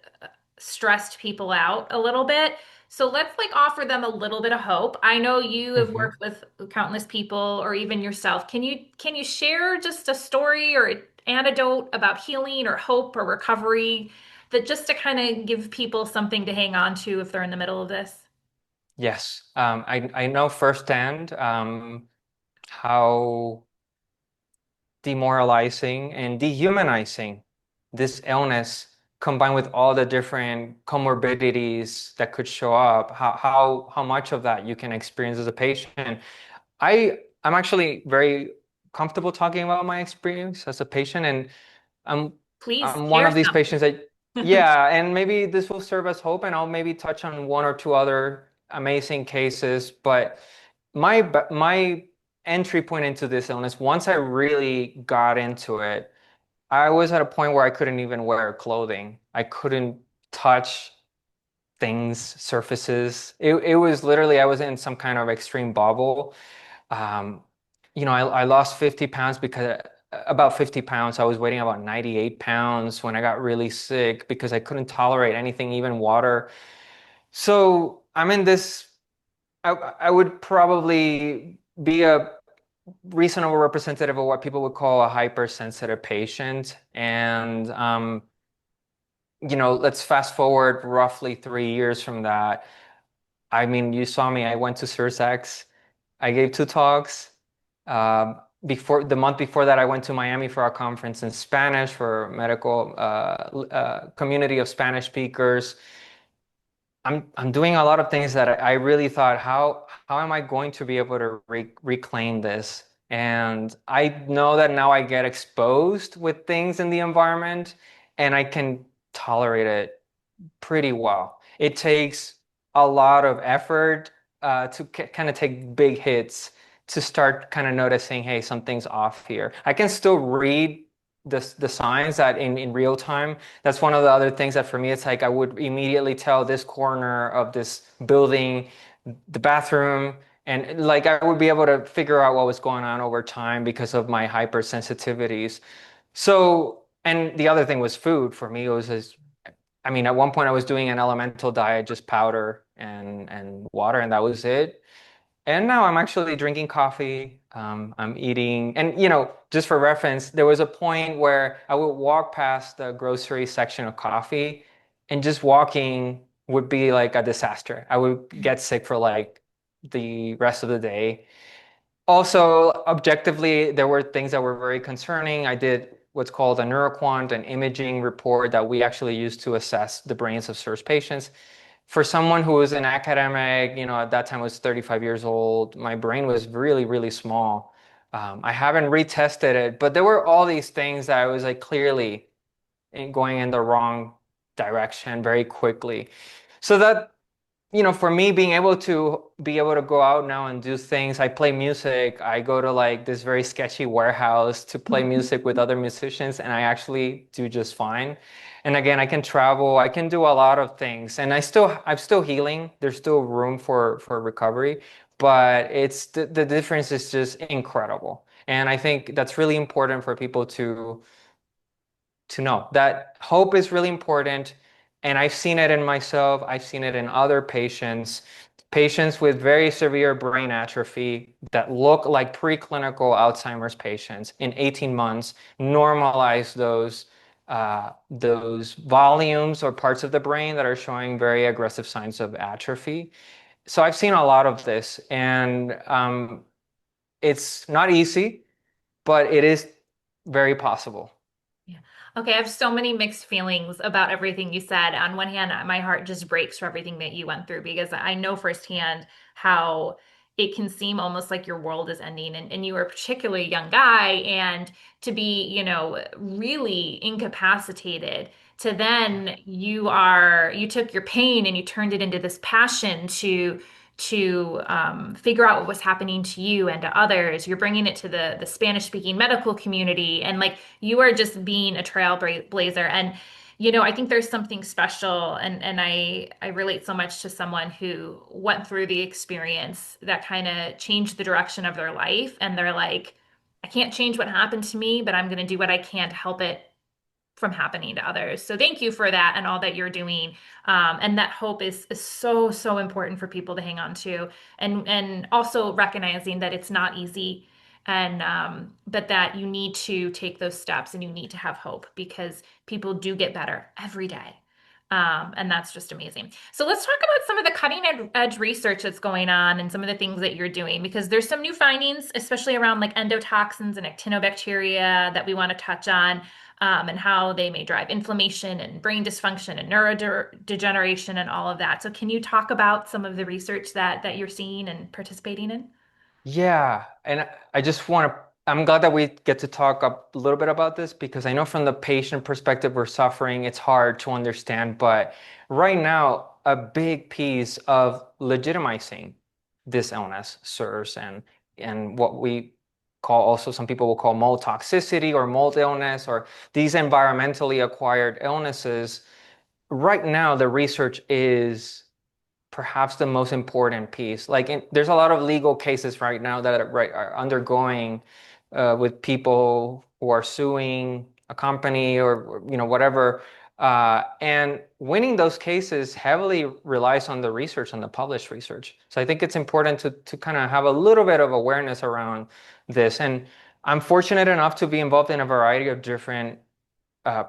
stressed people out a little bit. So let's like offer them a little bit of hope. I know you have Mhm. worked with countless people or even yourself. Can you share just a story or an anecdote about healing or hope or recovery that just to kind of give people something to hang on to if they're in the middle of this? Yes, I know firsthand how demoralizing and dehumanizing this illness, combined with all the different comorbidities that could show up, how much of that you can experience as a patient. I'm actually very comfortable talking about my experience as a patient, and I'm Please I'm one share of these patients that, some. yeah, and maybe this will serve as hope, and I'll maybe touch on one or two other amazing cases. But my entry point into this illness, once I really got into it, I was at a point where I couldn't even wear clothing. I couldn't touch things, surfaces. It was literally, I was in some kind of extreme bubble. Um, I lost 50 pounds because about 50 pounds. I was weighing about 98 pounds when I got really sick because I couldn't tolerate anything, even water. So I'm in this, I would probably be a reasonable representative of what people would call a hypersensitive patient. And, let's fast forward roughly 3 years from that. I mean, you saw me, I went to CIRS. I gave two talks. Before the month before that, I went to Miami for a conference in Spanish for medical community of Spanish speakers. I'm doing a lot of things that I really thought, how am I going to be able to reclaim this? And I know that now I get exposed with things in the environment, and I can tolerate it pretty well. It takes a lot of effort to kind of take big hits to start kind of noticing, hey, something's off here. I can still read the signs that in real time. That's one of the other things that for me, it's like I would immediately tell this corner of this building, the bathroom, and like I would be able to figure out what was going on over time because of my hypersensitivities. So, and the other thing was food for me. It was I mean, at one point I was doing an elemental diet, just powder and water, and that was it. And now I'm actually drinking coffee. I'm eating, and just for reference, there was a point where I would walk past the grocery section of coffee, and just walking would be like a disaster. I would get sick for like the rest of the day. Also, objectively, there were things that were very concerning. I did what's called a NeuroQuant, an imaging report that we actually use to assess the brains of CIRS patients. For someone who was an academic, at that time was 35 years old, my brain was really, really small. I haven't retested it, but there were all these things that I was like clearly going in the wrong direction very quickly. So that for me, being able to go out now and do things, I play music. I go to like this very sketchy warehouse to play music with other musicians, and I actually do just fine. And again, I can travel, I can do a lot of things, and I'm still healing. There's still room for recovery, but it's the difference is just incredible. And I think that's really important for people to know that hope is really important. And I've seen it in myself, I've seen it in other patients with very severe brain atrophy that look like preclinical Alzheimer's patients in 18 months, normalize those volumes or parts of the brain that are showing very aggressive signs of atrophy. So I've seen a lot of this, and it's not easy, but it is very possible. Yeah. Okay, I have so many mixed feelings about everything you said. On one hand, my heart just breaks for everything that you went through because I know firsthand how it can seem almost like your world is ending. And you were a particularly young guy, and to be, really incapacitated, to then you took your pain and you turned it into this passion to to figure out what was happening to you and to others. You're bringing it to the Spanish speaking medical community, and like you are just being a trailblazer. And I think there's something special, and I relate so much to someone who went through the experience that kind of changed the direction of their life, and they're like, I can't change what happened to me, but I'm going to do what I can to help it from happening to others. So thank you for that and all that you're doing. And that hope is so, so important for people to hang on to. And also recognizing that it's not easy, and but that you need to take those steps and you need to have hope, because people do get better every day. And that's just amazing. So let's talk about some of the cutting edge research that's going on and some of the things that you're doing, because there's some new findings, especially around like endotoxins and actinobacteria, that we want to touch on, and how they may drive inflammation and brain dysfunction and neurodegeneration and all of that. So can you talk about some of the research that you're seeing and participating in? Yeah, and I just want to, I'm glad that we get to talk a little bit about this because I know from the patient perspective we're suffering, it's hard to understand. But right now, a big piece of legitimizing this illness, SIRS, and what we call also some people will call mold toxicity or mold illness or these environmentally acquired illnesses. Right now, the research is perhaps the most important piece. There's a lot of legal cases right now that are undergoing with people who are suing a company or whatever. And winning those cases heavily relies on the research, on the published research. So I think it's important to kind of have a little bit of awareness around this. And I'm fortunate enough to be involved in a variety of different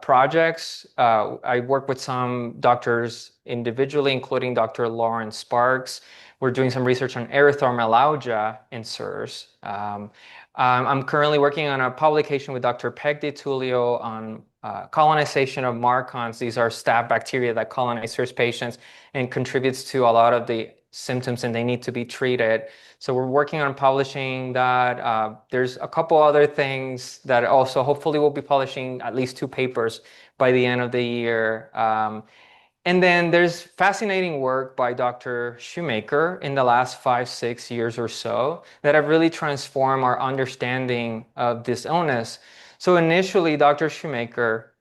projects. I work with some doctors individually, including Dr. Lauren Sparks. We're doing some research on erythromelalgia in SIRS. I'm currently working on a publication with Dr. Peg DiTullio on colonization of Marcons. These are staph bacteria that colonize SIRS patients and contributes to a lot of the symptoms, and they need to be treated. So we're working on publishing that. There's a couple other things that also hopefully we'll be publishing at least 2 papers by the end of the year. And then there's fascinating work by Dr. Shoemaker in the last 5, 6 years or so that have really transformed our understanding of this illness. So initially, Dr. Shoemaker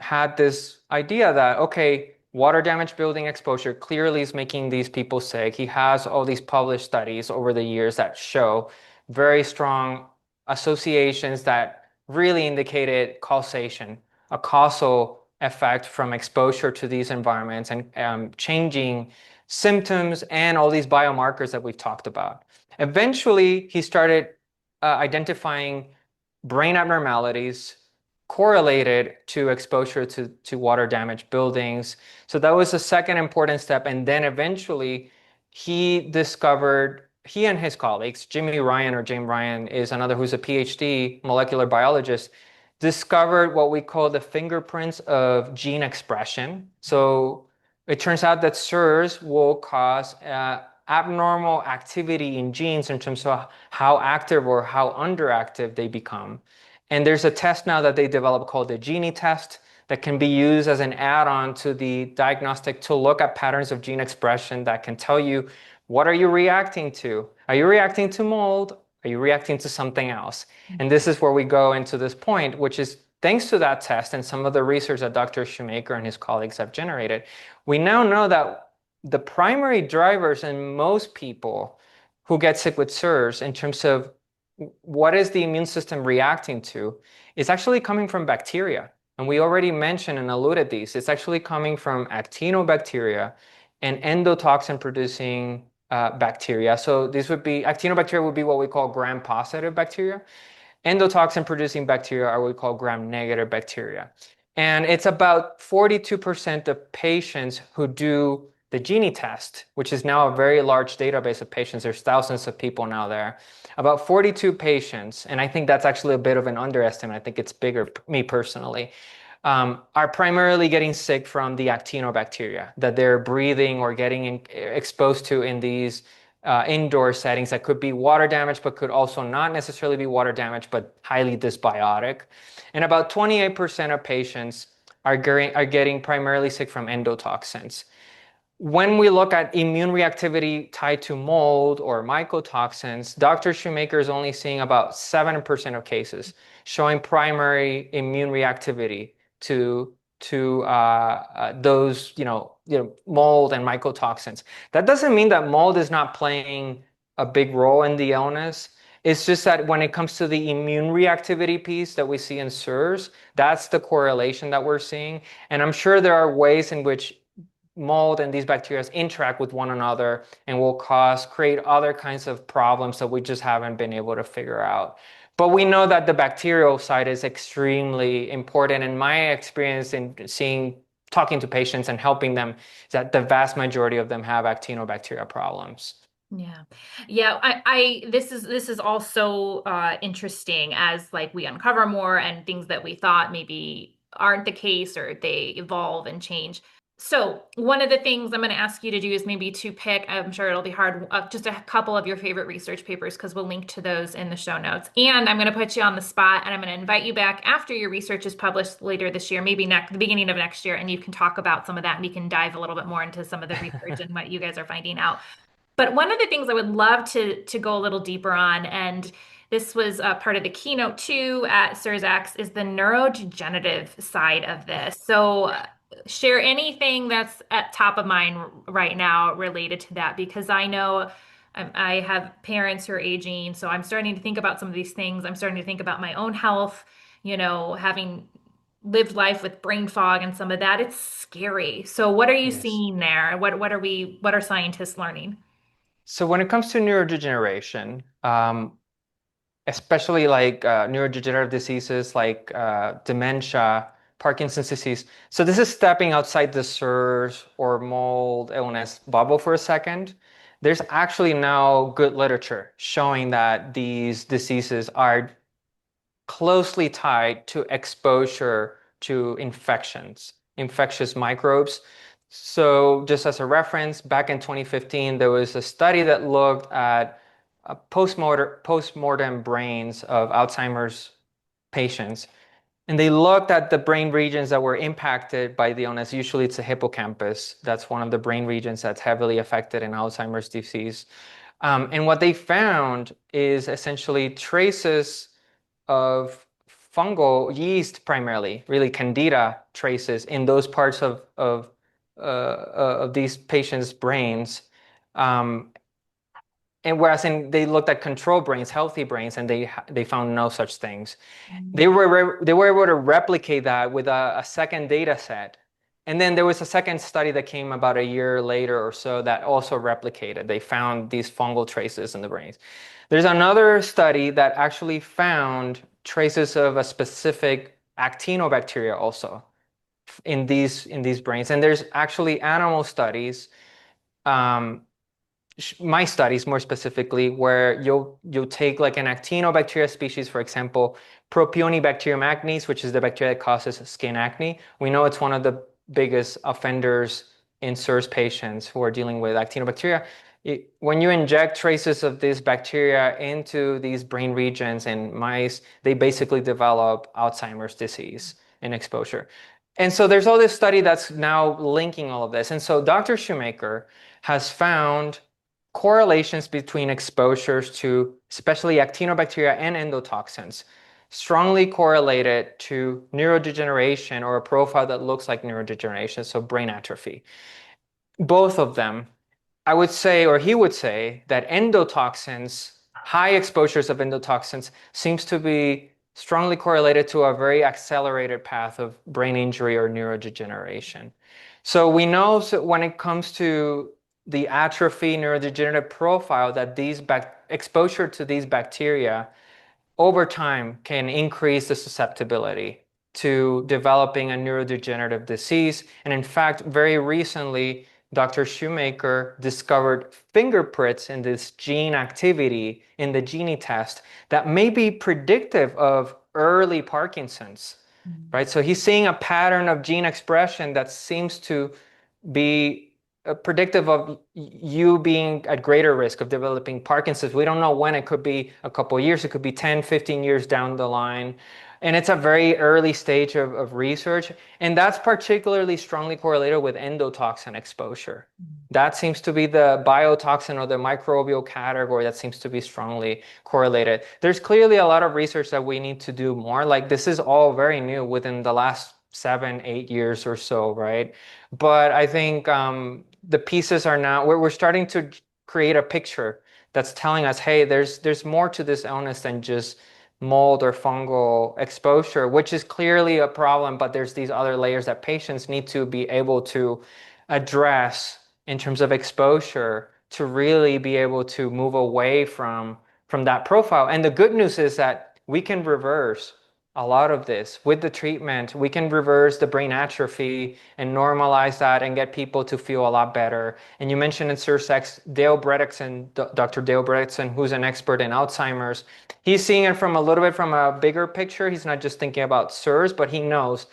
had this idea that, okay, water damage building exposure clearly is making these people sick. He has all these published studies over the years that show very strong associations that really indicated causation, a causal effect from exposure to these environments and changing symptoms and all these biomarkers that we've talked about. Eventually, he started identifying brain abnormalities correlated to exposure to water damaged buildings. So that was the second important step. And then eventually he and his colleagues, Jimmy Ryan or James Ryan is another who's a PhD molecular biologist, discovered what we call the fingerprints of gene expression. So it turns out that SIRS will cause abnormal activity in genes in terms of how active or how underactive they become. And there's a test now that they developed called the Genie test that can be used as an add-on to the diagnostic to look at patterns of gene expression that can tell you, what are you reacting to? Are you reacting to mold? Are you reacting to something else? And this is where we go into this point, which is thanks to that test and some of the research that Dr. Shoemaker and his colleagues have generated, we now know that the primary drivers in most people who get sick with SIRS in terms of what is the immune system reacting to is actually coming from bacteria. And we already mentioned and alluded these. It's actually coming from actinobacteria and endotoxin producing bacteria. So actinobacteria would be what we call gram-positive bacteria. Endotoxin producing bacteria are what we call gram-negative bacteria. And it's about 42% of patients who do the Genie test, which is now a very large database of patients. There's thousands of people now there. About 42 patients, and I think that's actually a bit of an underestimate. I think it's bigger, me personally, are primarily getting sick from the actinobacteria that they're breathing or getting exposed to in these indoor settings that could be water damage, but could also not necessarily be water damage, but highly dysbiotic. And about 28% of patients are getting primarily sick from endotoxins. when we look at immune reactivity tied to mold or mycotoxins, Dr. Shoemaker is only seeing about 7% of cases showing primary immune reactivity to those, mold and mycotoxins. That doesn't mean that mold is not playing a big role in the illness. It's just that when it comes to the immune reactivity piece that we see in SIRS, that's the correlation that we're seeing. And I'm sure there are ways in which mold and these bacteria interact with one another and will create other kinds of problems that we just haven't been able to figure out. But we know that the bacterial side is extremely important. In my experience in talking to patients and helping them, is that the vast majority of them have actinobacteria problems. Yeah. Yeah, this is also interesting as like we uncover more and things that we thought maybe aren't the case or they evolve and change. So, one of the things I'm going to ask you to do is maybe to pick, I'm sure it'll be hard, just a couple of your favorite research papers because we'll link to those in the show notes. And I'm going to put you on the spot and I'm going to invite you back after your research is published later this year, maybe the beginning of next year, and you can talk about some of that and we can dive a little bit more into some of the research and what you guys are finding out. But one of the things I would love to go a little deeper on, and this was part of the keynote too at CIRS, is the neurodegenerative side of this. So share anything that's at top of mind right now related to that, because I know I have parents who are aging, so I'm starting to think about some of these things. I'm starting to think about my own health, having lived life with brain fog and some of that. It's scary. So what are you Yes. seeing there? What are scientists learning? So when it comes to neurodegeneration, especially like neurodegenerative diseases like dementia, Parkinson's disease. So this is stepping outside the SIRS or mold illness bubble for a second. There's actually now good literature showing that these diseases are closely tied to exposure to infections, infectious microbes. So just as a reference, back in 2015, there was a study that looked at post-mortem brains of Alzheimer's patients. And they looked at the brain regions that were impacted by the illness. Usually it's the hippocampus. That's one of the brain regions that's heavily affected in Alzheimer's disease. And what they found is essentially traces of fungal yeast, primarily, really candida traces in those parts of these patients' brains. Um, and whereas they looked at control brains, healthy brains, and they found no such things. They were able to replicate that with a second data set. And then there was a second study that came about a year later or so that also replicated. They found these fungal traces in the brains. There's another study that actually found traces of a specific actinobacteria also in these brains. And there's actually animal studies, um, my studies more specifically, where you'll take like an actinobacteria species, for example, Propionibacterium acnes, which is the bacteria that causes skin acne. We know it's one of the biggest offenders in SIRS patients who are dealing with actinobacteria. When you inject traces of this bacteria into these brain regions in mice, they basically develop Alzheimer's disease in exposure. And so there's all this study that's now linking all of this. And so Dr. Shoemaker has found correlations between exposures to especially actinobacteria and endotoxins, strongly correlated to neurodegeneration or a profile that looks like neurodegeneration, so brain atrophy. Both of them, I would say, or he would say, that endotoxins, high exposures of endotoxins, seems to be strongly correlated to a very accelerated path of brain injury or neurodegeneration. So we know when it comes to the atrophy neurodegenerative profile that exposure to these bacteria over time can increase the susceptibility to developing a neurodegenerative disease. And in fact, very recently, Dr. Shoemaker discovered fingerprints in this gene activity in the Genie test that may be predictive of early Parkinson's, right? So he's seeing a pattern of gene expression that seems to be predictive of you being at greater risk of developing Parkinson's. We don't know when. It could be a couple of years, it could be 10, 15 years down the line. And it's a very early stage of research. And that's particularly strongly correlated with endotoxin exposure. That seems to be the biotoxin or the microbial category that seems to be strongly correlated. There's clearly a lot of research that we need to do more. Like this is all very new within the last 7, 8 years or so, right? But I think the pieces are now, we're starting to create a picture that's telling us, hey, there's more to this illness than just mold or fungal exposure, which is clearly a problem, but there's these other layers that patients need to be able to address in terms of exposure to really be able to move away from that profile. And the good news is that we can reverse a lot of this with the treatment. We can reverse the brain atrophy and normalize that and get people to feel a lot better. And you mentioned in CIRS, Dale Bredesen, Dr. Dale Bredesen, who's an expert in Alzheimer's. He's seeing it from a little bit from a bigger picture. He's not just thinking about CIRS, but he knows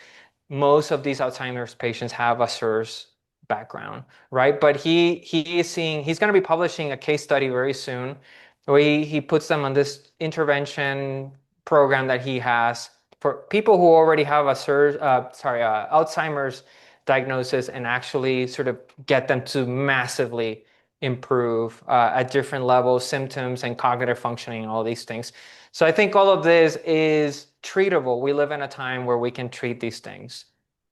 most of these Alzheimer's patients have a CIRS background, right? But he is seeing, he's going to be publishing a case study very soon where he puts them on this intervention program that he has for people who already have a Alzheimer's diagnosis and actually sort of get them to massively improve at different levels, symptoms and cognitive functioning, all these things. So I think all of this is treatable. We live in a time where we can treat these things.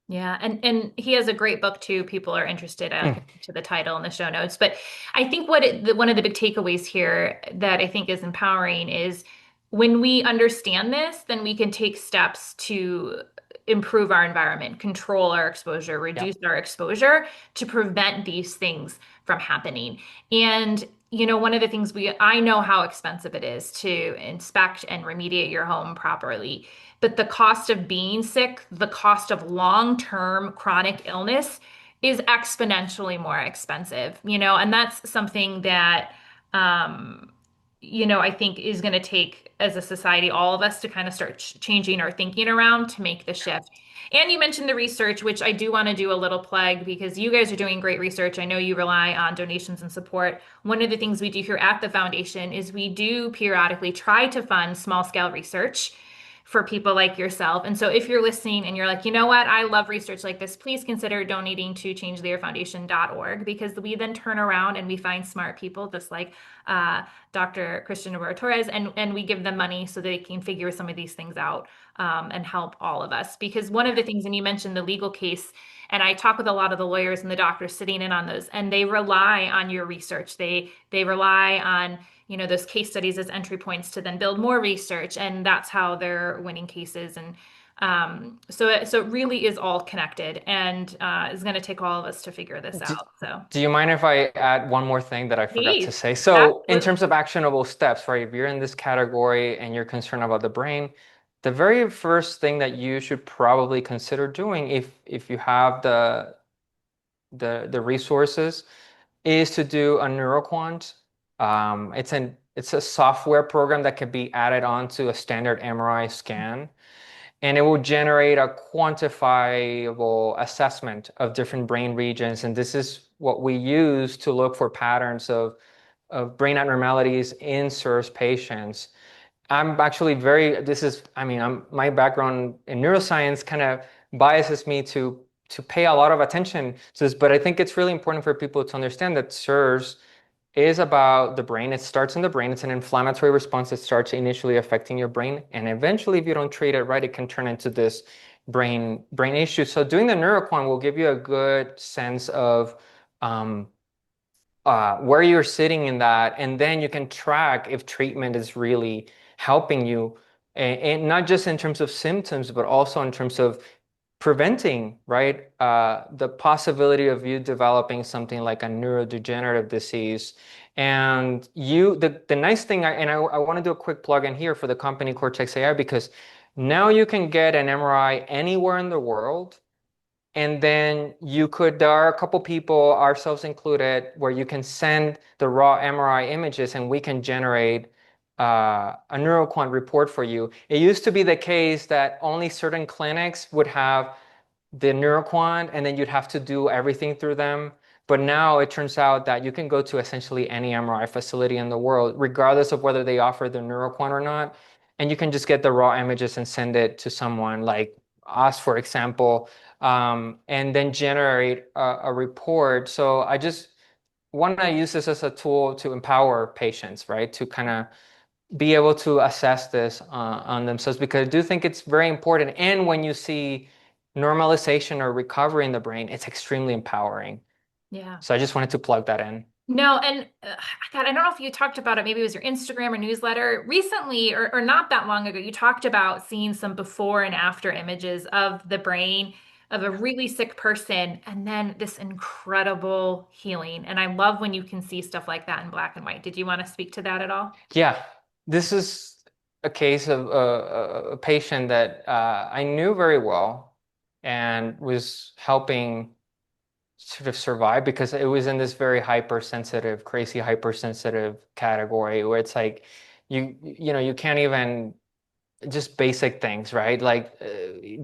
Yeah, and he has a great book too. People are interested. I'll Mm, connect to the title in the show notes. But I think one of the big takeaways here that I think is empowering is when we understand this, then we can take steps to improve our environment, control our exposure, yeah. reduce our exposure to prevent these things from happening. And one of the things I know how expensive it is to inspect and remediate your home properly. But the cost of being sick, the cost of long-term chronic illness is exponentially more expensive, and that's something that, I think is going to take, as a society, all of us to kind of start changing our thinking around to make the shift. And you mentioned the research, which I do want to do a little plug because you guys are doing great research. I know you rely on donations and support. One of the things we do here at the foundation is we do periodically try to fund small scale research for people like yourself. And so if you're listening and you're like, you know what, I love research like this, please consider donating to changetheairfoundation.org because we then turn around and we find smart people just like Dr. Christian Navarro-Torres and we give them money so they can figure some of these things out and help all of us. Because one of the things, and you mentioned the legal case, and I talk with a lot of the lawyers and the doctors sitting in on those, and they rely on your research. They rely on those case studies as entry points to then build more research, and that's how they're winning cases. And so it really is all connected, and it's going to take all of us to figure this Do, out. So do you mind if I add one more thing that I forgot to please, say? So, in absolutely. terms of actionable steps, right? If you're in this category and you're concerned about the brain, the very first thing that you should probably consider doing if you have the resources is to do a NeuroQuant. It's a software program that can be added on to a standard MRI scan, and it will generate a quantifiable assessment of different brain regions. And this is what we use to look for patterns of brain abnormalities in CIRS patients. I'm actually I mean, my background in neuroscience kind of biases me to pay a lot of attention to this, but I think it's really important for people to understand that CIRS is about the brain. It starts in the brain. It's an inflammatory response that starts initially affecting your brain, and eventually, if you don't treat it right, it can turn into this brain issue. So doing the NeuroQuant will give you a good sense of um, where you're sitting in that, and then you can track if treatment is really helping you, and not just in terms of symptoms, but also in terms of preventing, right, the possibility of you developing something like a neurodegenerative disease. And the nice thing, I want to do a quick plug in here for the company Cortex AI because now you can get an MRI anywhere in the world. And then there are a couple people, ourselves included, where you can send the raw MRI images and we can generate a NeuroQuant report for you. It used to be the case that only certain clinics would have the NeuroQuant and then you'd have to do everything through them. But now it turns out that you can go to essentially any MRI facility in the world, regardless of whether they offer the NeuroQuant or not. and you can just get the raw images and send it to someone like us, for example, and then generate a report. So I just want to use this as a tool to empower patients, right? To kind of be able to assess this on themselves, because I do think it's very important. And when you see normalization or recovery in the brain, it's extremely empowering. Yeah. So I just wanted to plug that in. No, and God, I don't know if you talked about it. Maybe it was your Instagram or newsletter recently, or not that long ago. You talked about seeing some before and after images of the brain of a really sick person, and then this incredible healing. And I love when you can see stuff like that in black and white. Did you want to speak to that at all? Yeah, this is a case of a patient that I knew very well and was helping sort of survive, because it was in this very hypersensitive, crazy hypersensitive category where it's like you can't even just basic things, right? Like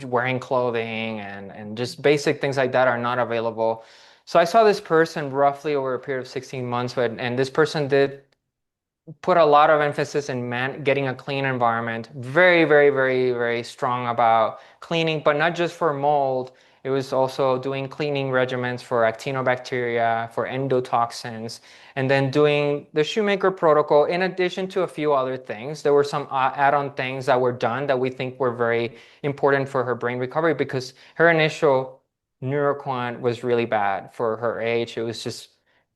wearing clothing and just basic things like that are not available. So I saw this person roughly over a period of 16 months, and this person did put a lot of emphasis in getting a clean environment. Very, very, very, very strong about cleaning, but not just for mold. It was also doing cleaning regimens for actinobacteria, for endotoxins, and then doing the shoemaker protocol in addition to a few other things. There were some add-on things that were done that we think were very important for her brain recovery, because her initial NeuroQuant was really bad for her age. It was just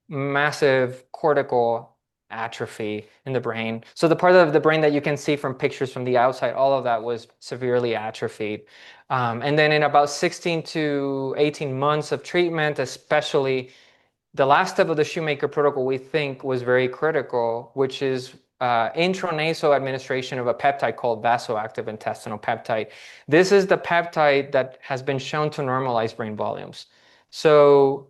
massive cortical atrophy in the brain. So the part of the brain that you can see from pictures from the outside, all of that was severely atrophied. And then in about 16 to 18 months of treatment, especially the last step of the Shoemaker protocol, we think was very critical, which is intranasal administration of a peptide called vasoactive intestinal peptide. This is the peptide that has been shown to normalize brain volumes. So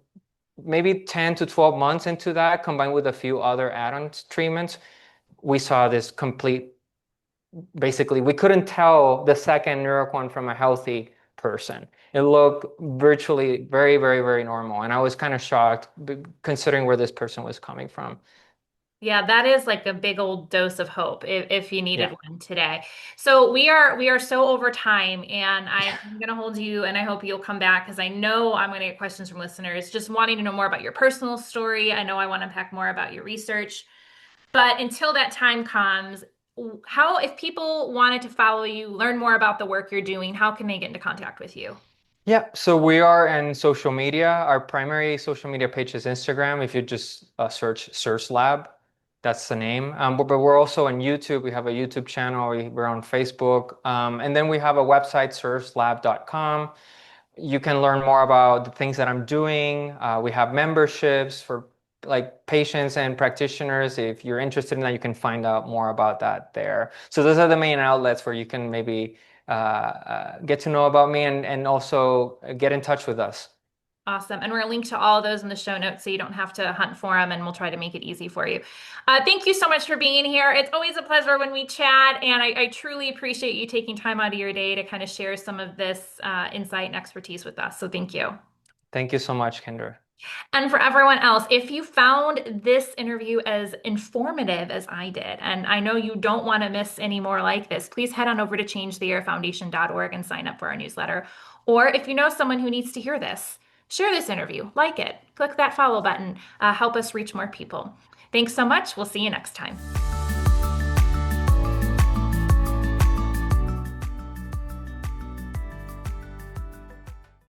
maybe 10 to 12 months into that, combined with a few other add-on treatments, we saw this complete, basically, we couldn't tell the second NeuroQuant from a healthy person. It looked virtually very, very, very normal. And I was kind of shocked considering where this person was coming from. Yeah, that is like a big old dose of hope if you needed Yeah. one today. So we are so over time, and I'm gonna hold you, and I hope you'll come back because I know I'm gonna get questions from listeners just wanting to know more about your personal story. I know I want to unpack more about your research. But until that time comes, how if people wanted to follow you, learn more about the work you're doing, how can they get into contact with you? Yeah, so we are in social media. Our primary social media page is Instagram. If you just search CIRS Lab, that's the name. But we're also on YouTube. We have a YouTube channel. We're on Facebook. And then we have a website, cirslab.com. You can learn more about the things that I'm doing. We have memberships for like patients and practitioners. If you're interested in that, you can find out more about that there. So those are the main outlets where you can maybe get to know about me and also get in touch with us. Awesome. And we're going to link to all of those in the show notes so you don't have to hunt for them, and we'll try to make it easy for you. Thank you so much for being here. It's always a pleasure when we chat, and I truly appreciate you taking time out of your day to kind of share some of this insight and expertise with us. So thank you. Thank you so much, Kendra. And for everyone else, if you found this interview as informative as I did, and I know you don't want to miss any more like this, please head on over to changetheairfoundation.org and sign up for our newsletter. Or if you know someone who needs to hear this, share this interview, like it, click that follow button, help us reach more people. Thanks so much. We'll see you next time.